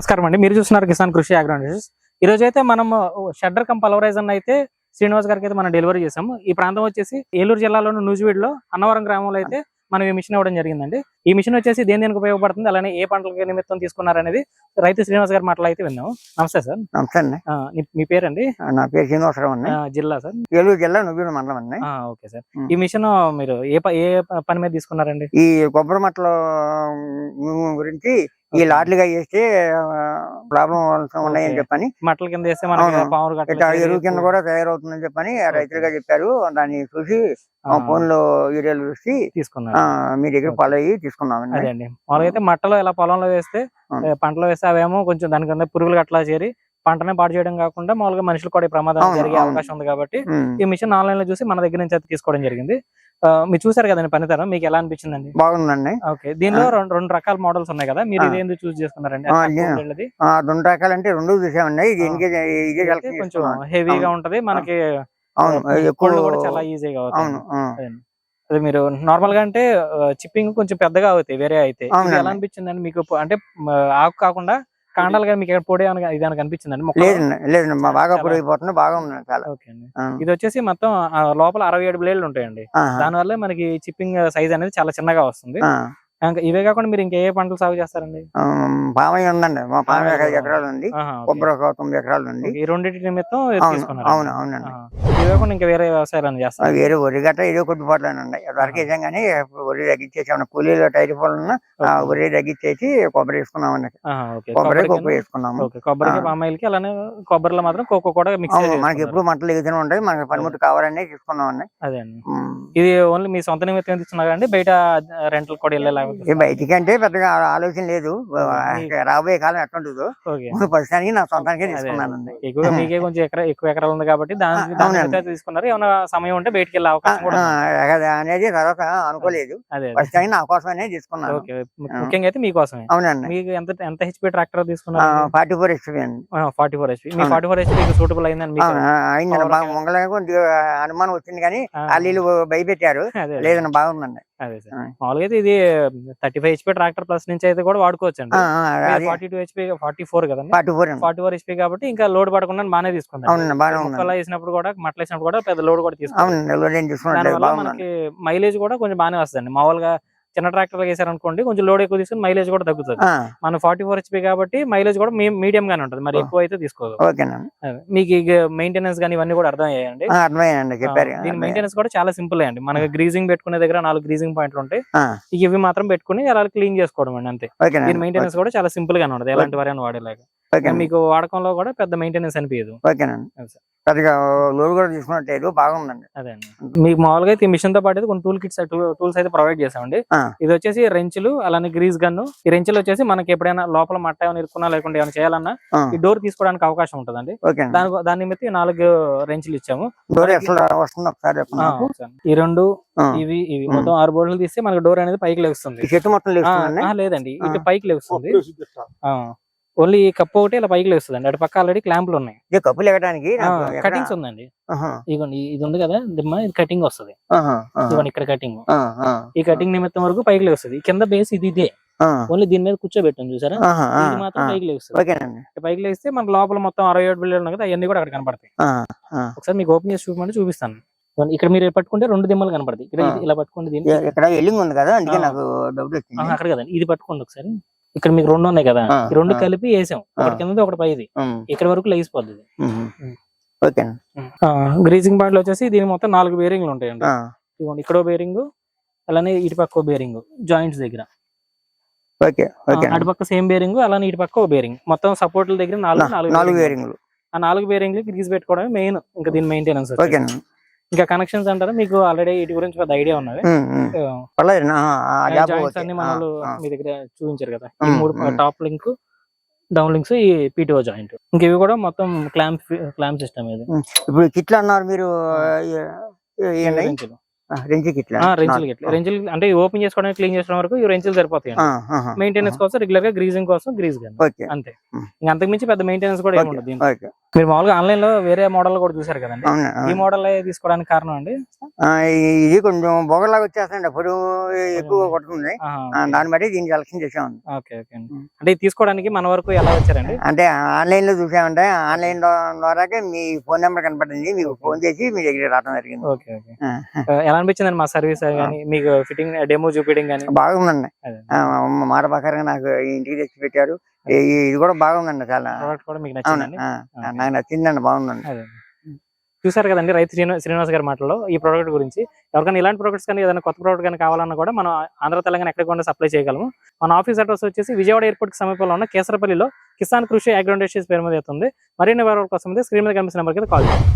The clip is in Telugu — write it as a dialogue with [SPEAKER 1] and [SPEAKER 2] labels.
[SPEAKER 1] నమస్కారం అండి. మీరు చూస్తున్నారు కిసాన్ కృషి అగ్రో ఇండస్ట్రీస్. ఈ రోజు అయితే మనం షెడ్డర్ కమ్ పల్వరైజర్ అయితే శ్రీనివాస్ గారికి అయితే మనం డెలివరీ చేసాము. ఈ ప్రాంతం వచ్చేసి ఏలూరు జిల్లాలోని నూజివీడులో అన్నవరం గ్రామంలో అయితే మనం ఈ మిషన్ ఇవ్వడం జరిగిందండి. ఈ మిషన్ వచ్చేసి దేనికి ఉపయోగపడుతుంది, అలానే ఏ పంటలకి నిమిత్తం తీసుకున్నారనేది రైతు శ్రీనివాస్ గారి మాటలు అయితే విన్నాము. నమస్తే సార్.
[SPEAKER 2] నమస్తే అండి.
[SPEAKER 1] మీ పేరండి?
[SPEAKER 2] నా పేరు శ్రీనివాసరావు అండి.
[SPEAKER 1] జిల్లా సార్?
[SPEAKER 2] ఏలూరు జిల్లా నూజివీడు మండలం అండి.
[SPEAKER 1] Okay sir. ఈ మిషన్ మీరు ఏ పని మీద తీసుకున్నారండి?
[SPEAKER 2] ఈ కొబ్బరి మట్టల గురించి ఈ లాట్లుగా చేస్తే ప్రాబ్లం ఉన్నాయని చెప్పని,
[SPEAKER 1] మట్టల కింద వేస్తే మనకి పాములు గట్ట
[SPEAKER 2] ఎరువు కింద కూడా తయారవుతుందని చెప్పని రైతులుగా చెప్పారు. దాన్ని చూసి ఫోన్ లో వీడియోలు చూసి తీసుకున్నాం. మీ దగ్గర ఫాలో అయ్యి తీసుకున్నామండి.
[SPEAKER 1] అదే అండి. మామూలుగా అయితే మట్టలో ఇలా పొలంలో వేస్తే పంటలో వేస్తే అవేమో కొంచెం దానికన్నా పురుగులు అట్లా చేరి పంటనే పాడు చేయడం కాకుండా మామూలుగా మనుషులు కూడా ప్రమాదం జరిగే అవకాశం ఉంది కాబట్టి ఈ మిషన్ ఆన్లైన్ లో చూసి మన దగ్గర నుంచి అయితే తీసుకోవడం జరిగింది. మీరు చూసారు కదండి పనితరం, మీకు ఎలా అనిపించిందండి?
[SPEAKER 2] బాగుందండి.
[SPEAKER 1] ఓకే. దీనిలో రెండు రకాల మోడల్స్ ఉన్నాయి కదా, మీరు ఇది ఎందుకు చూస్ చేసుకున్నారండి?
[SPEAKER 2] రెండు రకాలు అంటే రెండు చూసామండి.
[SPEAKER 1] కొంచెం హెవీగా ఉంటది, మనకి ఎక్కువ కూడా చాలా ఈజీగా అవుతుంది. అదే మీరు నార్మల్ గా అంటే చిప్పింగ్ కొంచెం పెద్దగా అవుతాయి వేరే అయితే. ఎలా అనిపించిందండి మీకు? అంటే ఆకు కాకుండా కాండాలు కానీ మీకు ఎక్కడ పొడి ఇది అనిపించిందండి?
[SPEAKER 2] లేదండి, బాగా పొడిగిపోతుంది, బాగా ఉంది.
[SPEAKER 1] ఓకే అండి. ఇది వచ్చేసి మొత్తం లోపల 67 బ్లేడ్లు ఉంటాయండి. దానివల్ల మనకి చిప్పింగ్ సైజ్ అనేది చాలా చిన్నగా వస్తుంది. ఇవే కాకుండా మీరు ఇంకా ఏ పంటలు సాగు చేస్తారండి?
[SPEAKER 2] పామయ్య ఉందండి, మా పామయ్య 5 ఎకరాలు ఉంది, కొబ్బరి 9 ఎకరాలు ఉంది.
[SPEAKER 1] ఈ రెండింటి నిమిత్తం తీసుకున్నారు?
[SPEAKER 2] అవునండి.
[SPEAKER 1] ఇవే కాకుండా ఇంకా వేరే వ్యవసాయాలు చేస్తారు?
[SPEAKER 2] వేరే వరి గట్ట ఇదే కొద్దిపాట్లేనండి. వరకు వేసాం కానీ వరి తగ్గించేసాం. కూలీలో టైర్ పనులు వరి తగ్గించేసి కొబ్బరి వేసుకున్నామండి. కొబ్బరి వేసుకున్నాము.
[SPEAKER 1] కొబ్బరికి పామాయిల్కి అలానే కొబ్బరిలో మాత్రం కోకో కూడా మిక్స్.
[SPEAKER 2] మనకి ఎప్పుడు మంటలు ఎగుతూనే ఉంటాయి, మనకి పనిముట్టు కావాలని తీసుకున్నామండి.
[SPEAKER 1] అదే అండి. ఇది ఓన్లీ మీ సొంత నిమిత్తం తీసుకున్నారండి, బయట రెంటల్ కూడా వెళ్ళేలా?
[SPEAKER 2] బయటికి అంటే పెద్దగా ఆలోచన లేదు, రాబోయే కాలం ఎట్లుంటుందో ప్రస్తుతానికి నా సొంతానికి తీసుకున్నానండి.
[SPEAKER 1] ఎక్కువగా మీకే కొంచెం ఎక్కువ ఎకరాలు ఉంది కాబట్టి దాని తీసుకున్నారు. ఏమైనా సమయం ఉంటే బయటికి వెళ్ళే అవకాశం
[SPEAKER 2] అనేది తర్వాత అనుకోలేదు, ప్రస్తుతానికి నా కోసమే తీసుకున్నాను.
[SPEAKER 1] ముఖ్యంగా అయితే మీకోసమే.
[SPEAKER 2] అవునండి.
[SPEAKER 1] మీకు ఎంత హెచ్పి ట్రాక్టర్ తీసుకున్నారు?
[SPEAKER 2] 44 HP అండి.
[SPEAKER 1] 44 HP. మీ 44 HP సూటబుల్ అయిందండి?
[SPEAKER 2] అయిందండి. మొంగళ కొద్దిగా అనుమానం వచ్చింది కానీ వాళ్ళు భయపెట్టారు, లేదండి బాగుందండి.
[SPEAKER 1] అదే సార్. మామూలుగా అయితే ఇది 35 HP ట్రాక్టర్ ప్లస్ నుంచి అయితే కూడా వాడుకోవచ్చు అండి. 42 HP 44 కదండి, 44 HP కాబట్టి ఇంకా లోడ్ పడకుండా బాగానే తీసుకుంటాం. ముక్కలా వేసినప్పుడు కూడా మట్టలు వేసినప్పుడు కూడా పెద్ద లోడ్ కూడా తీసుకుంటాం. మనకి మైలేజ్ కూడా కొంచెం బాగానే వస్తుంది. మామూలుగా చిన్న ట్రాక్టర్ వేసారనుకోండి కొంచెం లోడ్ ఎక్కువ తీసుకుని మైలేజ్ కూడా తగ్గుతుంది. మన 44 HP కాబట్టి మైలేజ్ కూడా మీడియం గానే ఉంటుంది, మరి ఎక్కువ అయితే తీసుకోదు. మీకు మెయింటెనెన్స్ గానీ ఇవన్నీ కూడా అర్థమయ్యాయండి? దీని మెయింటెనెన్స్ కూడా చాలా సింపుల్ అండి. మనకి గ్రీజింగ్ పెట్టుకునే దగ్గర 4 గ్రీజింగ్ పాయింట్లు ఉంటాయి, ఇవి మాత్రం పెట్టుకుని అలా క్లీన్ చేసుకోవడం అండి, అంతే. దీని మెయింటెనెన్స్ కూడా చాలా సింపుల్ గానే ఉంటుంది, ఎలాంటి వారైనా వాడేలాగా. మీకు వాడకంలో కూడా పెద్ద మెయింటెనెన్స్ అనిపించదు.
[SPEAKER 2] బాగుందండి.
[SPEAKER 1] అదే అండి. మీకు మామూలుగా అయితే ఈ మిషన్ తో పాటు కొన్ని టూల్స్ అయితే ప్రొవైడ్ చేసామండి. ఇది వచ్చేసి రెంచులు, అలానే గ్రీజ్ గన్ను. ఈ రెంచులు వచ్చేసి మనకి ఎప్పుడైనా లోపల మట్ట ఏమైనా ఇరుక్కున్నా లేకుండా ఏమైనా చేయాలన్నా ఈ డోర్ తీసుకోవడానికి అవకాశం ఉంటుందండి. దాని నిమిత్తం 4 రెంచులు ఇచ్చాము. ఈ 2 ఇవి మొత్తం 6 బోర్డులు తీస్తే మనకి డోర్ అనేది పైకి లెగుస్తుంది. లేదండి, ఇటు పైకి లెగుస్తుంది. ఓన్లీ కప్పు ఒకటి ఇలా పైకి లేస్తుంది. అటు పక్క ఆల్రెడీ క్లాంపులు ఉన్నాయి,
[SPEAKER 2] కప్పులు ఎక్కడానికి
[SPEAKER 1] కటింగ్స్ ఉందండి. ఇదిగోండి, ఇది ఉంది కదా దిమ్మ, ఇది కటింగ్ వస్తుంది. ఇదిగోండి ఇక్కడ కటింగ్, ఈ కటింగ్ నిమిత్తం వరకు పైకి లేస్తుంది. కింద బేస్ ఇదే, ఓన్లీ దీని మీద కూర్చోబెట్టాం చూసారా, ఇది మాత్రం పైకి లేస్తుంది. పైకి లేస్తే మన లోపల మొత్తం 67 బిల్లు ఉన్నాయి కదా, అవన్నీ కూడా అక్కడ కనపడతాయి. ఒకసారి మీకు ఓపెన్ చేసి చూపమంటే చూపిస్తాను. ఇక్కడ మీరు పట్టుకుంటే 2 దిమ్మలు కనపడతాయి. ఇలా పట్టుకోండి, దీన్ని అక్కడ కదండి, ఇది పట్టుకోండి ఒకసారి. ఇక్కడ మీకు 2 ఉన్నాయి కదా, ఈ 2 కలిపి వేసాం, ఒకటి కింద ఒకటి పైది, ఇక్కడ వరకు లేసిపోద్ది. గ్రీజింగ్ పాయింట్లు వచ్చేసి దీని మొత్తం 4 బేరింగ్లు ఉంటాయండి. ఇక్కడో బేరింగ్, అలానే ఇటు పక్క బేరింగ్ జాయింట్స్ దగ్గర, అటు పక్క సేమ్ బేరింగ్, అలానే ఇటు పక్క బేరింగ్, మొత్తం సపోర్ట్ల దగ్గర 4 బేరింగ్లు. ఆ 4 బేరింగ్లు గ్రీజ్ పెట్టుకోవడమే మెయిన్. ఇంకా దీని మెయింటెనెన్స్ ఇంకా కనెక్షన్స్ అంటారా, మీకు ఆల్రెడీ వీటి గురించి పెద్ద ఐడియా ఉన్నది. జాయింట్స్ అన్ని మనలు మీ దగ్గర చూపించారు కదా, ఈ 3 టాప్ లింక్, డౌన్ లింక్స్, ఈ PTO జాయింట్, ఇంకేవి కూడా మొత్తం క్లాంప్ సిస్టమ్. ఇది
[SPEAKER 2] ఇప్పుడు కిట్లు అన్నారు మీరు,
[SPEAKER 1] రెంచులు అంటే ఓపెన్ చేసుకోవడానికి క్లీన్ చేసుకోవడం వరకు ఈ రెంచులు సరిపోతాయి. మెయింటెనెన్స్ కోసం రెగ్యులర్ గా గ్రీజింగ్ కోసం గ్రీజ్ గన్, అంతే. ఇంకా అంతకు మించి పెద్ద మెయింటెనెన్స్ కూడా ఏమి ఉండదు. మీరు మామూలుగా ఆన్లైన్ లో వేరే మోడల్ కూడా చూసారు కదండి, ఈ మోడల్ తీసుకోవడానికి కారణం అండి?
[SPEAKER 2] ఇది కొంచెం బొగలాగా వచ్చేస్తుంది, అప్పుడు ఎక్కువ కొట్టుకుంది, దాన్ని బట్టి దీన్ని సెలక్షన్ చేసామండి.
[SPEAKER 1] ఓకే ఓకే అండి. అంటే ఇది తీసుకోవడానికి మన వరకు ఎలా వచ్చారండి?
[SPEAKER 2] అంటే ఆన్లైన్ లో చూసామంటే ఆన్లైన్ ద్వారాకే మీ ఫోన్ నెంబర్ కనపడింది, మీకు ఫోన్ చేసి మీ దగ్గర రావడం జరిగింది.
[SPEAKER 1] Okay okay. ఎలా అనిపించిందండి మా సర్వీస్ కానీ, మీకు ఫిట్టింగ్ డెమో చూపించడం కానీ?
[SPEAKER 2] బాగుందండి, మాట ప్రకారంగా నాకు ఇంటికి తెచ్చి పెట్టారు. ఇది కూడా బాగుందండి, చాలా
[SPEAKER 1] మీకు నచ్చిందండి?
[SPEAKER 2] నాకు నచ్చిందండి, బాగుందండి.
[SPEAKER 1] చూసారు కదండి రైతు శ్రీనివాస్ గారి మాటల్లో ఈ ప్రోడక్ట్ గురించి. ఎవరికైనా ఇలాంటి ప్రోడక్ట్స్ కానీ ఏదైనా కొత్త ప్రోడక్ట్ కానీ కావాలన్నా కూడా మనం ఆంధ్ర తెలంగాణ ఎక్కడ కూడా సప్లై చేయగలము. మన ఆఫీస్ అడ్రస్ వచ్చేసి విజయవాడ ఎయిర్పోర్ట్ కి సమీపంలో ఉన్న కేసరపల్లిలో కిసాన్ కృషి అగ్రో ఇండస్ట్రీస్ పేరు మీద అవుతుంది. మరిన్ని వివరాల కోసం స్క్రీన్ మీద కనిపిస్తున్న నెంబర్కి కాల్ చేయండి.